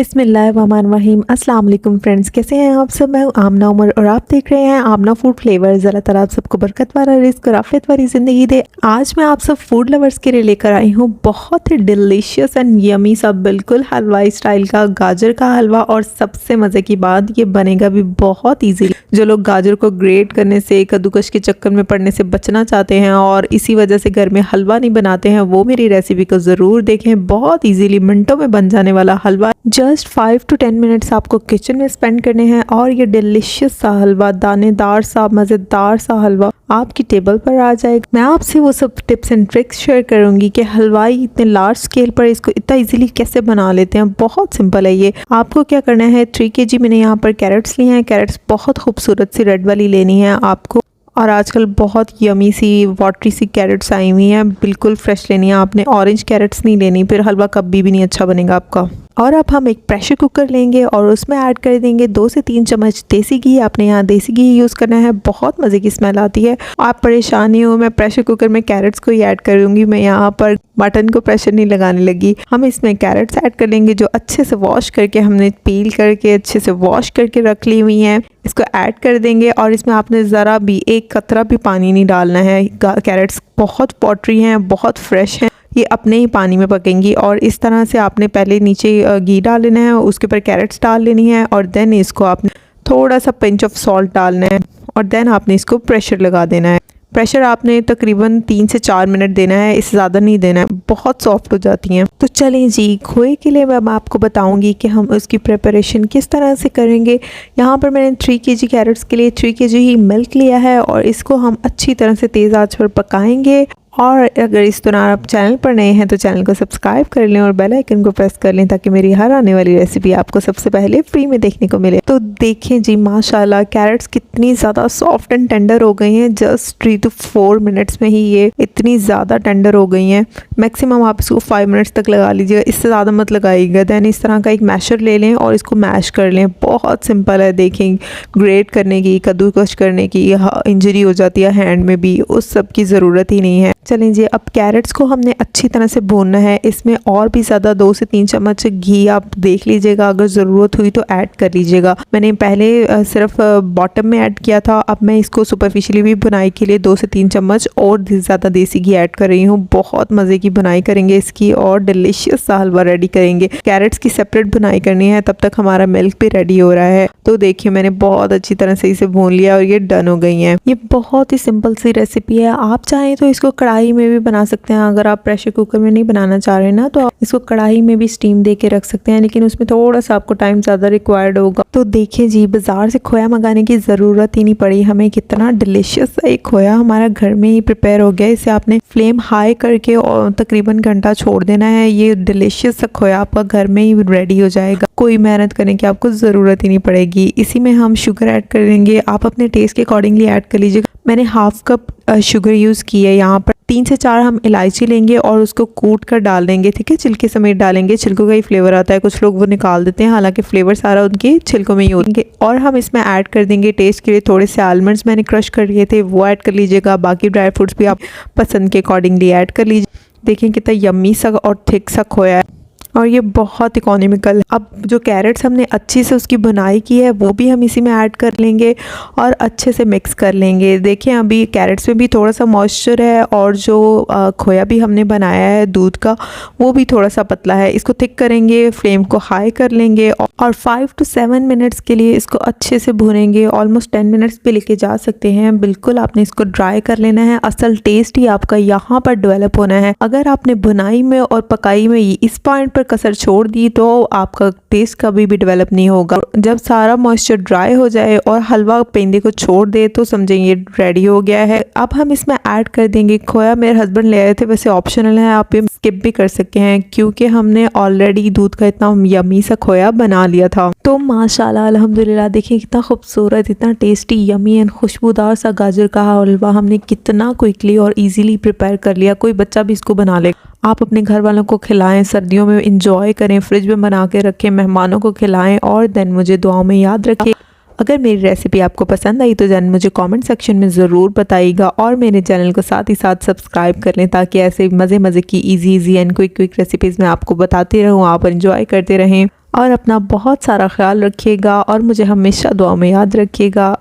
बिस्मिल्लाहिर्रहमानिर्रहीम। अस्सलाम वालेकुम फ्रेंड्स, कैसे हैं आप सब। मैं हूं आमना उमर और आप देख रहे हैं आमना फूड फ्लेवर्स। अल्लाह ताला आप सबको बरकत वाला रिस्क और आफियत वाली ज़िंदगी दे। आज मैं आप सब फूड लवर्स के लिए लेकर आई हूं बहुत ही डिलीशियस एंड यमी सा बिल्कुल हलवाई स्टाइल का गाजर का हलवा। और सबसे मज़े की बात, ये बनेगा भी बहुत ईजीली। जो लोग गाजर को ग्रेट करने से, कद्दूकश के चक्कर में पड़ने से बचना चाहते हैं और इसी वजह से घर में हलवा नहीं बनाते हैं, वो मेरी रेसिपी को ज़रूर देखें। बहुत ईजीली मिनटों में बन जाने वाला हलवा। जस्ट 5 to 10 मिनट्स आपको किचन में स्पेंड करने हैं और ये डिलिशियस सा हलवा, दानेदार सा मज़ेदार सा हलवा आपकी टेबल पर आ जाएगा। मैं आपसे वो सब टिप्स एंड ट्रिक्स शेयर करूंगी कि हलवाई इतने लार्ज स्केल पर इसको इतना इजीली कैसे बना लेते हैं। बहुत सिंपल है ये। आपको क्या करना है, 3 kg मैंने यहाँ पर कैरेट्स लिए हैं। कैरेट्स बहुत खूबसूरत सी रेड वाली लेनी है आपको। और आजकल बहुत यमी सी वाटरी सी कैरेट्स आई हुई हैं, बिल्कुल फ्रेश लेनी है आपने। ऑरेंज कैरेट्स नहीं लेनी, फिर हलवा कभी भी नहीं अच्छा बनेगा आपका। और अब हम एक प्रेशर कुकर लेंगे और उसमें ऐड कर देंगे 2 से 3 चम्मच देसी घी। आपने यहाँ देसी घी यूज़ करना है, बहुत मज़े की स्मेल आती है। आप परेशान नहीं हो, मैं प्रेशर कुकर में कैरेट्स को ही ऐड करूँगी। मैं यहाँ पर मटन को प्रेशर नहीं लगाने लगी। हम इसमें कैरेट्स ऐड कर लेंगे जो अच्छे से वॉश करके हमने पील करके अच्छे से वॉश करके रख ली हुई हैं। इसको ऐड कर देंगे और इसमें आपने ज़रा भी एक कतरा भी पानी नहीं डालना है। कैरेट्स बहुत पॉटरी हैं, बहुत फ्रेश हैं, ये अपने ही पानी में पकेंगी। और इस तरह से आपने पहले नीचे घी डाल लेना है, उसके ऊपर कैरेट्स डाल लेनी है और देन इसको आपने थोड़ा सा पिंच ऑफ सॉल्ट डालना है और देन आपने इसको प्रेशर लगा देना है। प्रेशर आपने तकरीबन 3 से 4 मिनट देना है, इससे ज़्यादा नहीं देना है, बहुत सॉफ्ट हो जाती हैं। तो चलें जी, खोए के लिए मैं आपको बताऊंगी कि हम उसकी प्रिपरेशन किस तरह से करेंगे। यहाँ पर मैंने 3 kg कैरेट्स के लिए 3 kg ही मिल्क लिया है और इसको हम अच्छी तरह से तेज़ आंच पर पकाएंगे। और अगर इस दौरान आप चैनल पर नए हैं तो चैनल को सब्सक्राइब कर लें और बेल आइकन को प्रेस कर लें ताकि मेरी हर आने वाली रेसिपी आपको सबसे पहले फ्री में देखने को मिले। तो देखें जी, माशाल्लाह कैरेट्स कितनी ज़्यादा सॉफ्ट एंड टेंडर हो गई हैं। जस्ट 3 to 4 मिनट्स में ही ये इतनी ज़्यादा टेंडर हो गई हैं। मैक्सिमम आप इसको 5 मिनट्स तक लगा लीजिएगा, इससे ज़्यादा मत लगाइएगा। दैन इस तरह का एक मैशर ले लें और इसको मैश कर लें। बहुत सिंपल है, देखें ग्रेट करने की, कद्दूकश करने की इंजरी हो जाती है हैंड में भी, उस सब की ज़रूरत ही नहीं है। चलें जी, अब कैरेट्स को हमने अच्छी तरह से भूनना है। इसमें और भी ज़्यादा 2 से 3 चम्मच घी आप देख लीजिएगा, अगर ज़रूरत हुई तो ऐड कर लीजिएगा। मैंने पहले सिर्फ बॉटम में ऐड किया था, अब मैं इसको सुपरफिशियली भी बुनाई के लिए 2 से 3 चम्मच और ज़्यादा देसी घी ऐड कर रही हूँ। बहुत मज़े की बुनाई करेंगे इसकी और डिलिशियस सा हलवा रेडी करेंगे। कैरेट्स की सेपरेट बुनाई करनी है, तब तक हमारा मिल्क भी रेडी हो रहा है। तो देखिए मैंने बहुत अच्छी तरह से इसे भून लिया और ये डन हो गई हैं। ये बहुत ही सिंपल सी रेसिपी है। आप चाहें तो इसको कढ़ाई में भी बना सकते हैं। अगर आप प्रेशर कुकर में नहीं बनाना चाह रहे ना, तो आप इसको कढ़ाई में भी स्टीम दे के रख सकते हैं, लेकिन उसमें थोड़ा सा आपको टाइम ज़्यादा रिक्वायर्ड होगा। तो देखिए जी, बाज़ार से खोया मंगाने की ज़रूरत ही नहीं पड़ी हमें। कितना डिलिशियस सा एक खोया हमारा घर में ही प्रिपेयर हो गया। इसे आपने फ्लेम हाई करके और तकरीबन घंटा छोड़ देना है। ये डिलिशियस सा खोया आपका घर में ही रेडी हो जाएगा। कोई मेहनत करने की आपको ज़रूरत ही नहीं पड़ेगी। इसी में हम शुगर ऐड कर देंगे, आप अपने टेस्ट के अकॉर्डिंगली ऐड कर लीजिएगा। मैंने 1/2 कप शुगर यूज़ की है। यहाँ पर 3 से 4 हम इलायची लेंगे और उसको कूट कर डाल देंगे, ठीक है। छिलके समेत डालेंगे, छिलकों का ही फ्लेवर आता है, कुछ लोग वो निकाल देते हैं, हालांकि फ्लेवर सारा उनके छिलकों में ही होंगे। और हम इसमें ऐड कर देंगे टेस्ट के लिए थोड़े से आलमंड्स मैंने क्रश कर लिए थे, वो ऐड कर लीजिएगा। बाकी ड्राई फ्रूट्स भी आप पसंद के अकॉर्डिंगली ऐड कर लीजिए। देखें कितना यम्मी सा और थिक सा खोया है और ये बहुत इकोनॉमिकल। अब जो कैरेट्स हमने अच्छी से उसकी बुनाई की है वो भी हम इसी में ऐड कर लेंगे और अच्छे से मिक्स कर लेंगे। देखिए अभी कैरेट्स में भी थोड़ा सा मॉइस्चर है और जो खोया भी हमने बनाया है दूध का, वो भी थोड़ा सा पतला है। इसको थिक करेंगे, फ्लेम को हाई कर लेंगे और 5 to 7 मिनट्स के लिए इसको अच्छे से भूनेंगे। ऑलमोस्ट 10 मिनट्स पे लेके जा सकते हैं। बिल्कुल आपने इसको ड्राई कर लेना है। असल टेस्ट ही आपका यहाँ पर डेवलप होना है। अगर आपने बुनाई में और पकाई में इस पॉइंट पर कसर छोड़ दी तो आपका टेस्ट कभी भी डेवलप नहीं होगा। जब सारा मॉइस्चर ड्राई हो जाए और हलवा पेंदे को छोड़ दे तो समझें ये रेडी हो गया है। अब हम इसमें ऐड कर देंगे खोया। मेरे हस्बैंड ले आए थे, वैसे ऑप्शनल है, आप ये स्किप भी कर सकते हैं क्योंकि हमने ऑलरेडी दूध का इतना यमी सा खोया बना लिया था। तो माशाल्लाह अल्हम्दुलिल्लाह, देखिए कितना खूबसूरत, इतना टेस्टी यमी एंड खुशबूदार सा गाजर का हलवा हमने कितना क्विकली और इजीली प्रिपेयर कर लिया। कोई बच्चा भी इसको बना ले। आप अपने घर वालों को खिलाएं, सर्दियों में इंजॉय करें, फ्रिज में बना के रखें, मेहमानों को खिलाएं और देन मुझे दुआओं में याद रखें। अगर मेरी रेसिपी आपको पसंद आई तो देन मुझे कमेंट सेक्शन में ज़रूर बताइएगा और मेरे चैनल को साथ ही साथ सब्सक्राइब कर लें ताकि ऐसे मज़े की इजी एंड क्विक रेसिपीज़ मैं आपको बताती रहूँ, आप एंजॉय करते रहें। और अपना बहुत सारा ख्याल रखिएगा और मुझे हमेशा दुआ में याद रखिएगा।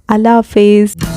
अल्लाह हाफिज़।